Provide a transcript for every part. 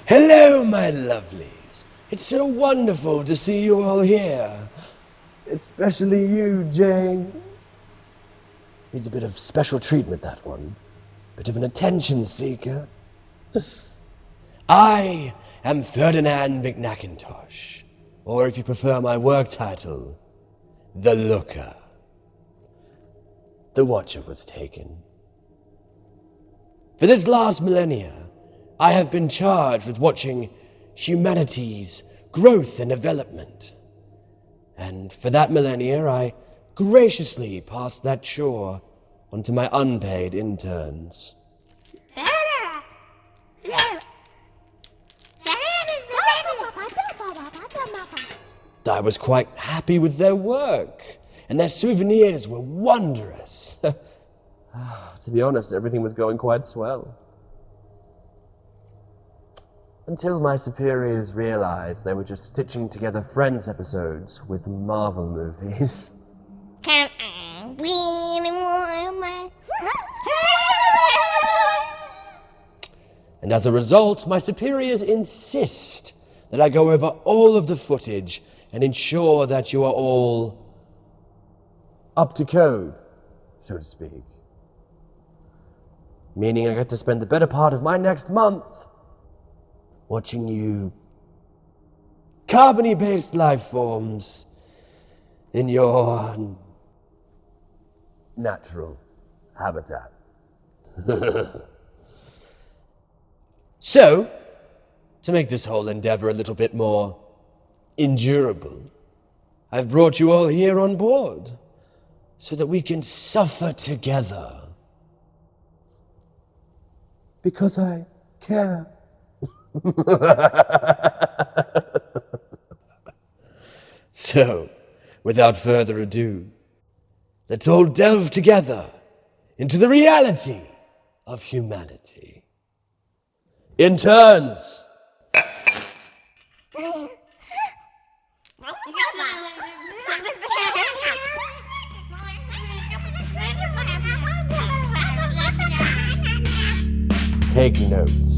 Hello, my lovelies. It's so wonderful to see you all here. Especially you, James. Needs a bit of special treatment, that one. Bit of an attention seeker. I am Ferdinand McNackintosh, or if you prefer my work title, The Looker. The Watcher was taken. For this last millennia, I have been charged with watching humanity's growth and development. And for that millennia, I graciously passed that chore onto my unpaid interns. I was quite happy with their work, and their souvenirs were wondrous. To be honest, everything was going quite swell. Until my superiors realized they were just stitching together Friends episodes with Marvel movies. Can I really want my... And as a result, my superiors insist that I go over all of the footage and ensure that you are all up to code, so to speak. Meaning I get to spend the better part of my next month watching you carbony-based life forms in your natural habitat. So, to make this whole endeavor a little bit more endurable, I've brought you all here on board so that we can suffer together. Because I care. So, without further ado, let's all delve together into the reality of humanity. Interns! Take notes.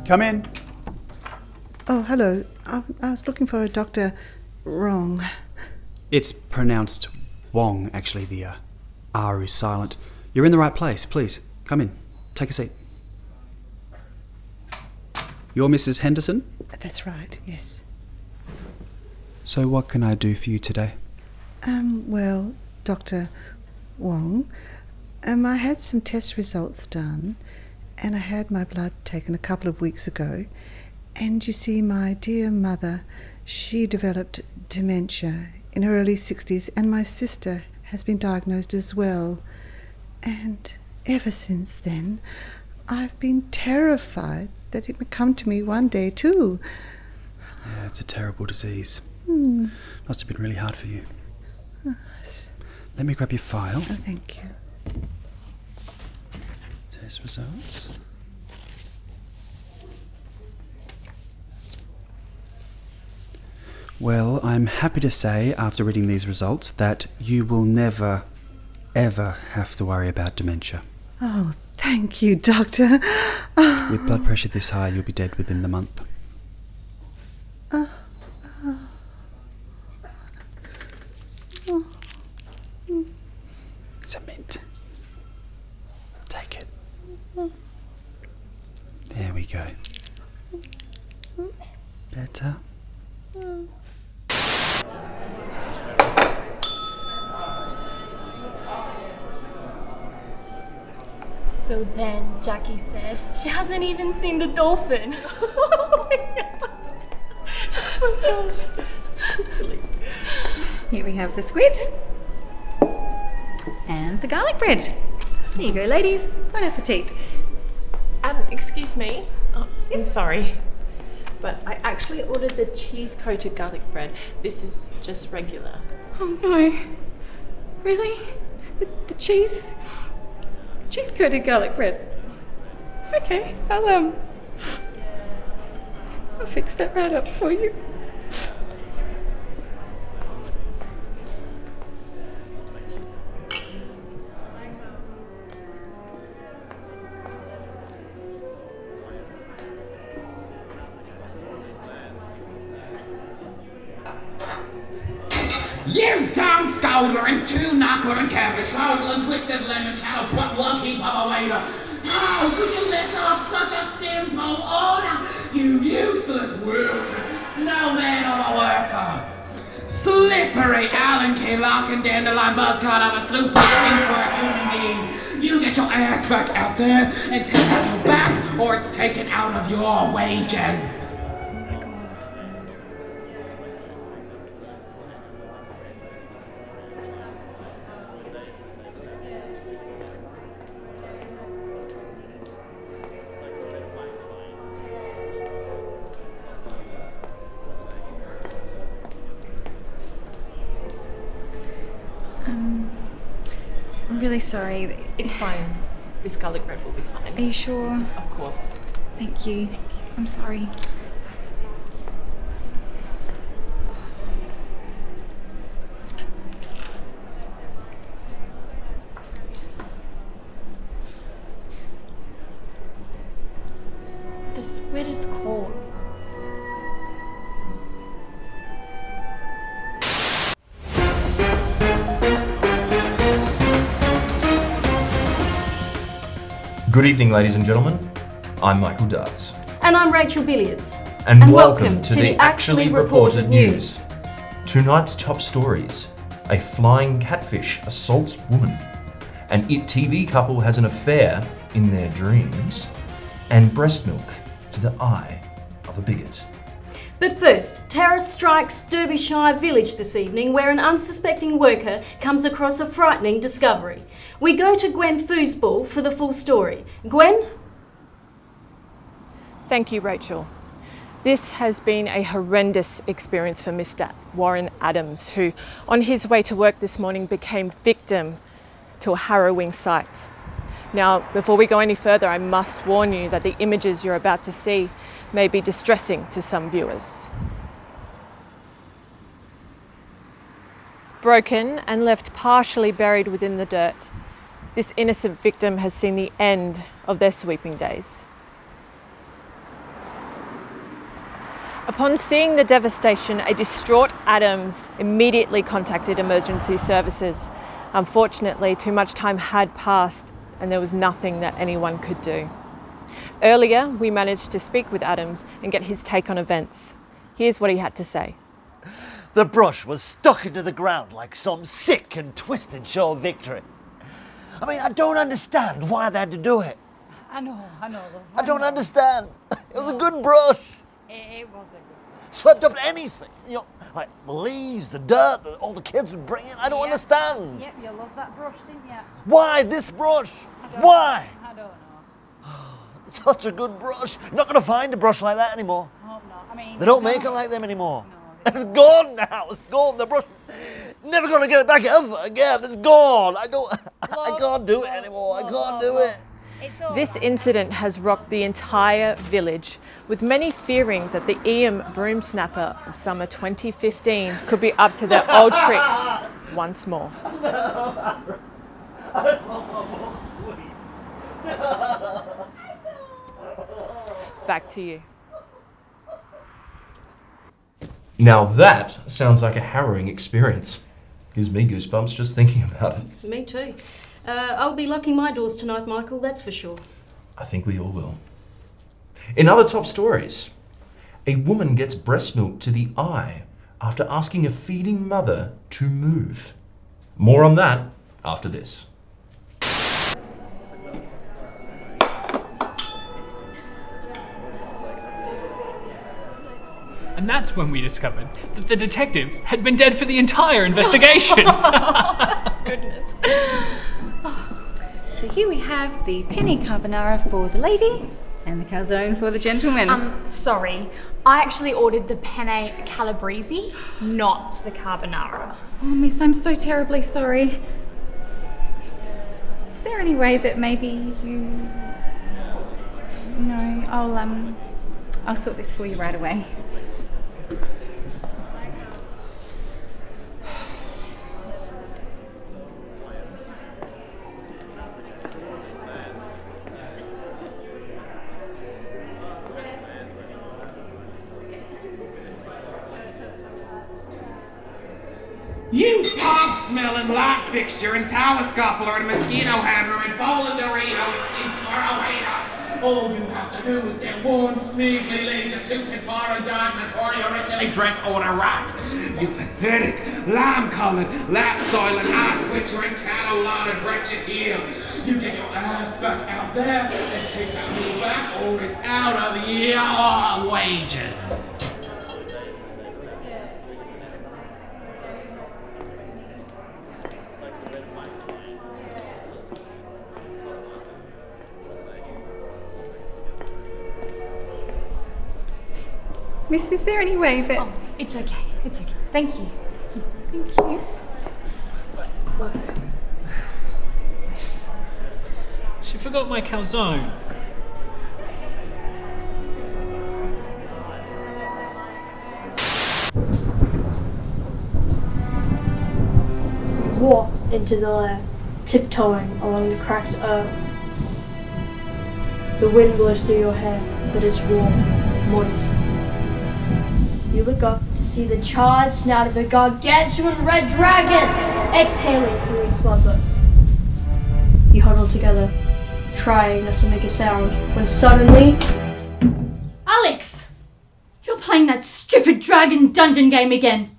Come in. Oh, hello. I was looking for a Dr. Wrong. It's pronounced Wong, actually. The R is silent. You're in the right place. Please, come in. Take a seat. You're Mrs. Henderson? That's right, yes. So what can I do for you today? Well, Dr. Wong, I had some test results done, and I had my blood taken a couple of weeks ago. And you see, my dear mother, she developed dementia in her early 60s, and my sister has been diagnosed as well. And ever since then, I've been terrified that it may come to me one day too. Yeah, it's a terrible disease. Must have been really hard for you. Let me grab your file. Oh, thank you. Test results. Well, I'm happy to say, after reading these results, that you will never, ever have to worry about dementia. Oh, thank you, Doctor. With blood pressure this high, you'll be dead within the month. It's a mint. Take it. you go. Better. So then Jackie said she hasn't even seen the dolphin. Oh my god. Oh, it's just silly. Here we have the squid and the garlic bread. There you go, ladies. Bon appetit. Excuse me. Oh, I'm sorry, but I actually ordered the cheese-coated garlic bread. This is just regular. Oh no. Really? The cheese-coated garlic bread. Okay, I'll fix that right up for you. You dumb scoldler and two-knuckler and cabbage, coddle and twisted lemon cattle, put one heap of a waiter. How could you mess up such a simple order? You useless worker, snowman of a worker. Slippery Allen K. Lock and dandelion buzzcut of a sloop thing for a human being. You get your ass back out there and take out your back, or it's taken out of your wages. I'm really sorry. It's fine. This garlic bread will be fine. Are you sure? Of course. Thank you. I'm sorry. The squid is cold. Good evening, ladies and gentlemen. I'm Michael Darts. And I'm Rachel Billiards. And welcome to the Actually Reported News. Tonight's top stories. A flying catfish assaults woman. An IT TV couple has an affair in their dreams. And breast milk to the eye of a bigot. But first, terror strikes Derbyshire Village this evening, where an unsuspecting worker comes across a frightening discovery. We go to Gwen Foosball for the full story. Gwen? Thank you, Rachel. This has been a horrendous experience for Mr. Warren Adams, who, on his way to work this morning, became victim to a harrowing sight. Now, before we go any further, I must warn you that the images you're about to see may be distressing to some viewers. Broken and left partially buried within the dirt, this innocent victim has seen the end of their sweeping days. Upon seeing the devastation, a distraught Adams immediately contacted emergency services. Unfortunately, too much time had passed and there was nothing that anyone could do. Earlier, we managed to speak with Adams and get his take on events. Here's what he had to say. The brush was stuck into the ground like some sick and twisted show of victory. I mean, I don't understand why they had to do it. I know. I don't understand. It was a good brush. It was a good. Swept up anything. You know, like the leaves, the dirt that all the kids would bring in. I don't understand. Yep, you love that brush, didn't you? Why this brush? Why? I don't know. Such a good brush. You're not going to find a brush like that anymore. I hope not. I mean, They don't make it like them anymore. It's gone now. It's gone. The brush. Never going to get it back ever again. It's gone. I can't do it anymore. I can't do it. This incident has rocked the entire village, with many fearing that the Ian broom snapper of summer 2015 could be up to their old tricks once more. Back to you. Now that sounds like a harrowing experience. Gives me goosebumps just thinking about it. Me too. I'll be locking my doors tonight, Michael, that's for sure. I think we all will. In other top stories, a woman gets breast milk to the eye after asking a feeding mother to move. More on that after this. And that's when we discovered that the detective had been dead for the entire investigation. Goodness. So here we have the penne carbonara for the lady and the calzone for the gentleman. Sorry. I actually ordered the penne calabrese, not the carbonara. Oh, miss, I'm so terribly sorry. Is there any way that maybe you... No, I'll sort this for you right away. You pub-smelling light fixture and tower scuppler and mosquito hammer and fallen Dorito excuse for a waiter. All you have to do is get one sneaky laser-tooted foreign dog notorious originally dress order right. You pathetic, lime-coloured, lap-soiling, eye-twitchering, cattle-lauded wretched heel. You get your ass back out there and take that move back or it's out of your wages. Miss, is there any way that... Oh, it's okay. It's okay. Thank you. Thank you. She forgot my calzone. You walk into the lair, tiptoeing along the cracked earth. The wind blows through your hair, but it's warm, moist. You look up to see the charred snout of a gargantuan red dragon exhaling through his slumber. You huddle together, trying not to make a sound, when suddenly... Alex! You're playing that stupid dragon dungeon game again.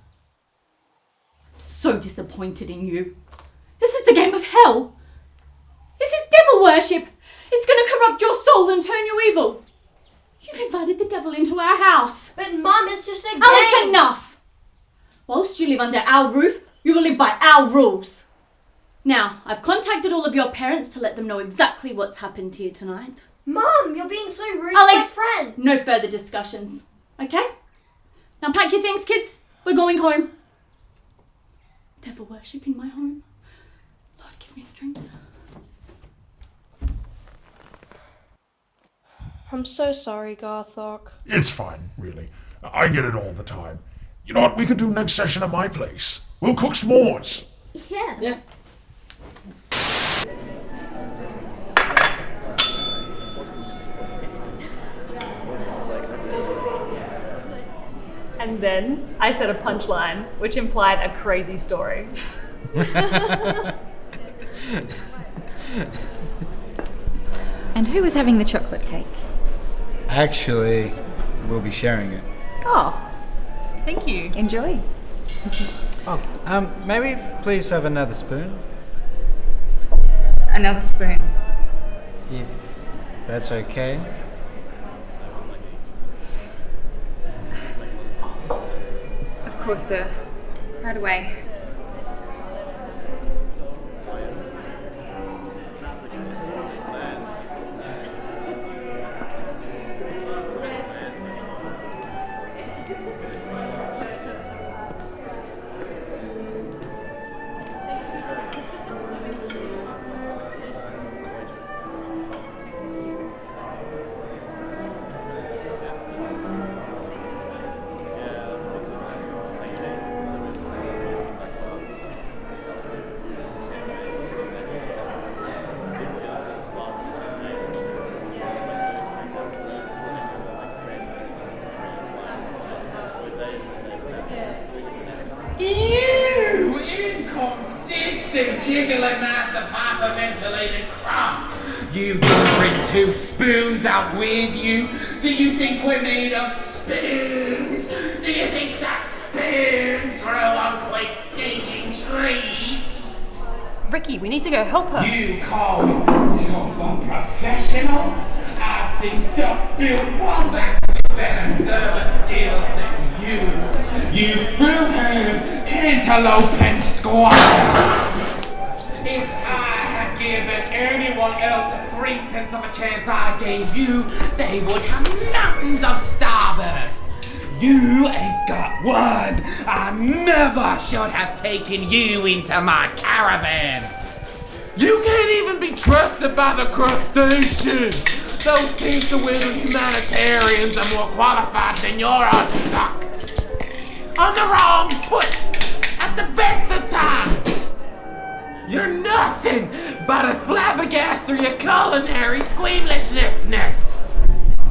I'm so disappointed in you. This is the game of hell. This is devil worship. It's gonna corrupt your soul and turn you evil. You've invited the devil into our house. But Mum, it's just a game. Alex, enough! Whilst you live under our roof, you will live by our rules. Now, I've contacted all of your parents to let them know exactly what's happened here tonight. Mum, you're being so rude Alex, to my friend. No further discussions, okay? Now pack your things, kids. We're going home. Devil worship in my home. Lord, give me strength. I'm so sorry, Garthok. It's fine, really. I get it all the time. You know what we could do next session at my place? We'll cook s'mores. Yeah. And then I said a punchline, which implied a crazy story. And who was having the chocolate cake? Actually, we'll be sharing it. Oh, thank you. Enjoy. Maybe please have another spoon, Another spoon. if that's okay. Of course, sir. Right away. You inconsistent, jiggling mass of hyperventilated crap! You didn't bring 2 spoons out with you? Do you think we're made of spoons? Do you think that spoons grow on quite stinking trees? Ricky, we need to go help her. You call yourself a professional? I've seen duck-billed wombats with better service skills than you. You fruit-haired cantaloupe and squire. If I had given anyone else a 3/10 of a chance I gave you, they would have mountains of starburst. You ain't got one. I never should have taken you into my caravan. You can't even be trusted by the crustaceans. Those pizza-whizzle humanitarians are more qualified than your own duck. On the wrong foot, at the best of times. You're nothing but a flabbergastor of culinary squeamishness.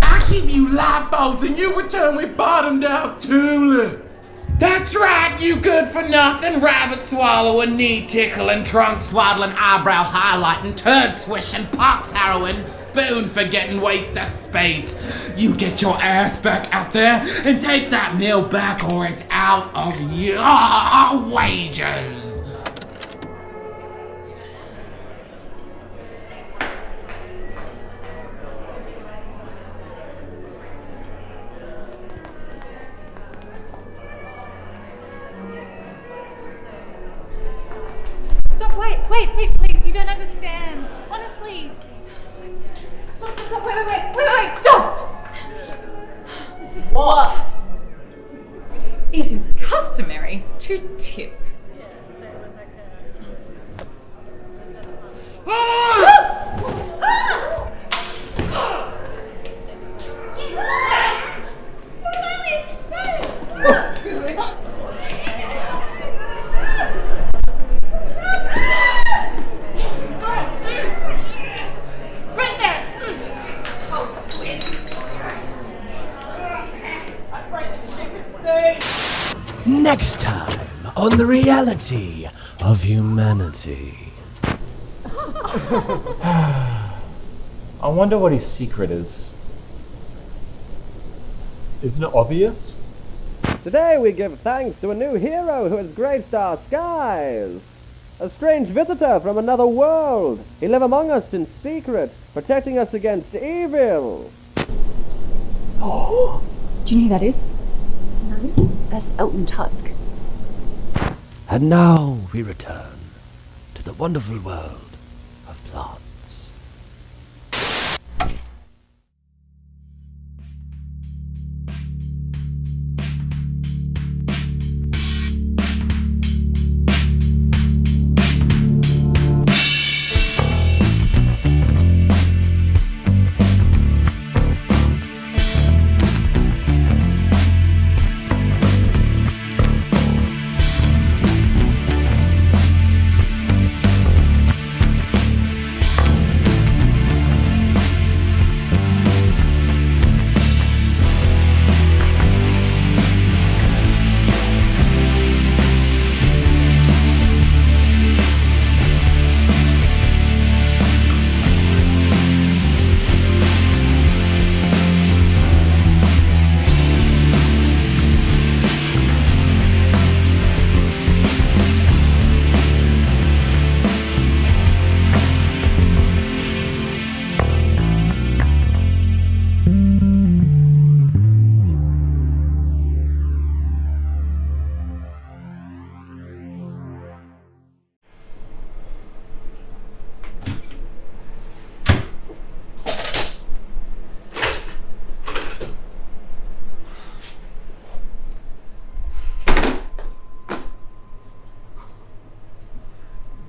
I give you light bulbs and you return with bottomed out tulips. That's right, you good for nothing, rabbit swallowing, knee tickling, trunk swaddling, eyebrow highlighting, turd swishing, pox harrowing, spoon forgetting waste of space. You get your ass back out there and take that meal back or it's out of your wages. Wait, please, you don't understand. Honestly. Stop, wait, stop! What? It is customary to tip. Excuse me. Next time on the reality of humanity. I wonder what his secret is. Isn't it obvious? Today we give thanks to a new hero who has graced our skies. A strange visitor from another world. He lives among us in secret, protecting us against evil. Oh, do you know who that is? No, that's Elton Tusk. And now we return to the wonderful world of plants.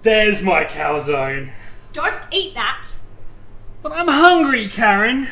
There's my calzone. Don't eat that. But I'm hungry, Karen.